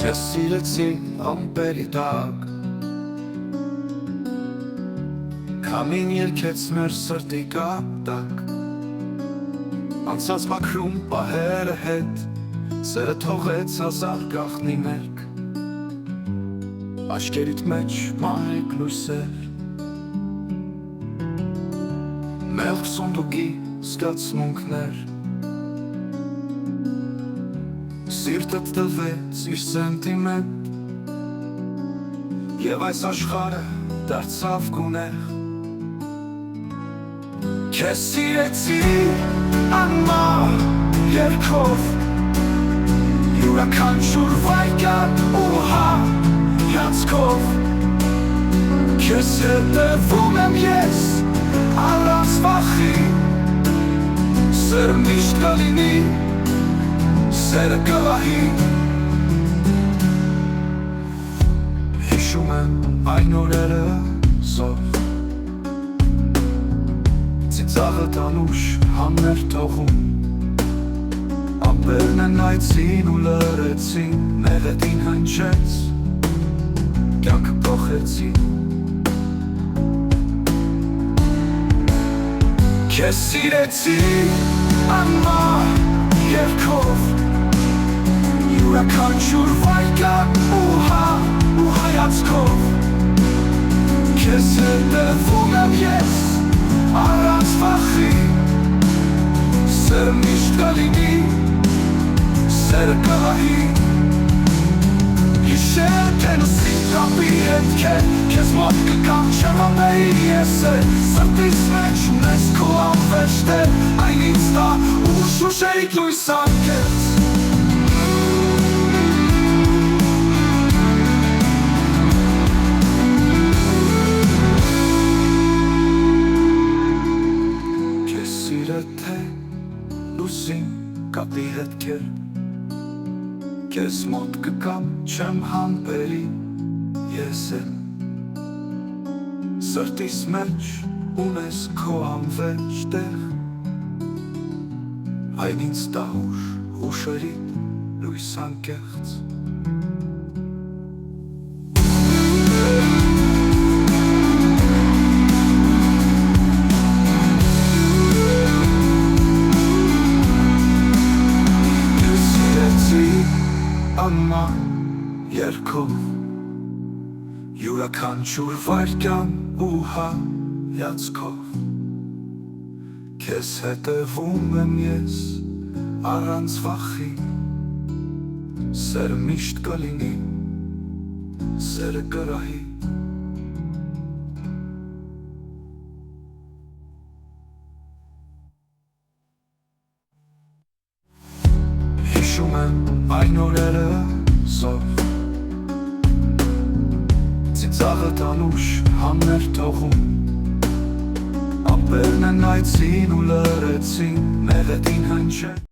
Քեզ սիրեցի ամպերի տակ, Քամին երգեց մեր սրտի կապտակ, Անցած մաքրում պահերը հետ, Սերը թողեց հազար գաղտնի մերկ, Աչքերիդ մեջ մանրիկ լույսեր, Մեղք սունդուկի զգացմունքներ, Սիրտդ տվեց իր սենտիմենտ, Եվ այս աշխարհը դարձավ գունեղ, Քեզ սիրեցի անմահ երգով, Յուրաքանչյուր վայրկյան ու հայացքով, Քեզ հետևում եմ ես առանց վախի, Սերը միշտ կլինի, սերը կվահի, Հիշում եմ այն օրերը զով, Ծիծաղը տանուշ համներ թողում, Ամպերն են այցին ու լրեցին, Մեղեդին հնչեց, կյանքը փոխեցին, Քեզ սիրեցի անմահ երգով, Յուրաքանչյուր վայրկյան ու հայացքով, Քեզ հետևում եմ ես առանց վախի, Սերը միշտ կլինի, սերը կվահի, Հիշեր թենուսի տրապի հետքեր, Քեզ մոտ կգամ չեմ անեի ես էլ, Սրտիս մեջ ունես քո անվերջտեր, Այն ինձ տա ու շուշերիդ լույս անկեց, Թե լուսին կապի հետքեր, Քեզ մոտ կգամ չեմ համբերի ես էլ, Սրտիս մեջ ունես քո անվերջ տեղ, Այն ինձ տա հուշերիդ լույս անկեղծ, Անմահ երգով, Յուրաքանչյուր վայրկյան ու հայացքով, Քեզ հետևում եմ ես առանց վախի, Սերը միշտ կլինի, սերը կրահի, Հիշում եմ այն օրերը զով, Ծիծաղը տանուշ համներ թողում, Ամպերն են այցին ու լրեցին, Մեղեդին հնչեց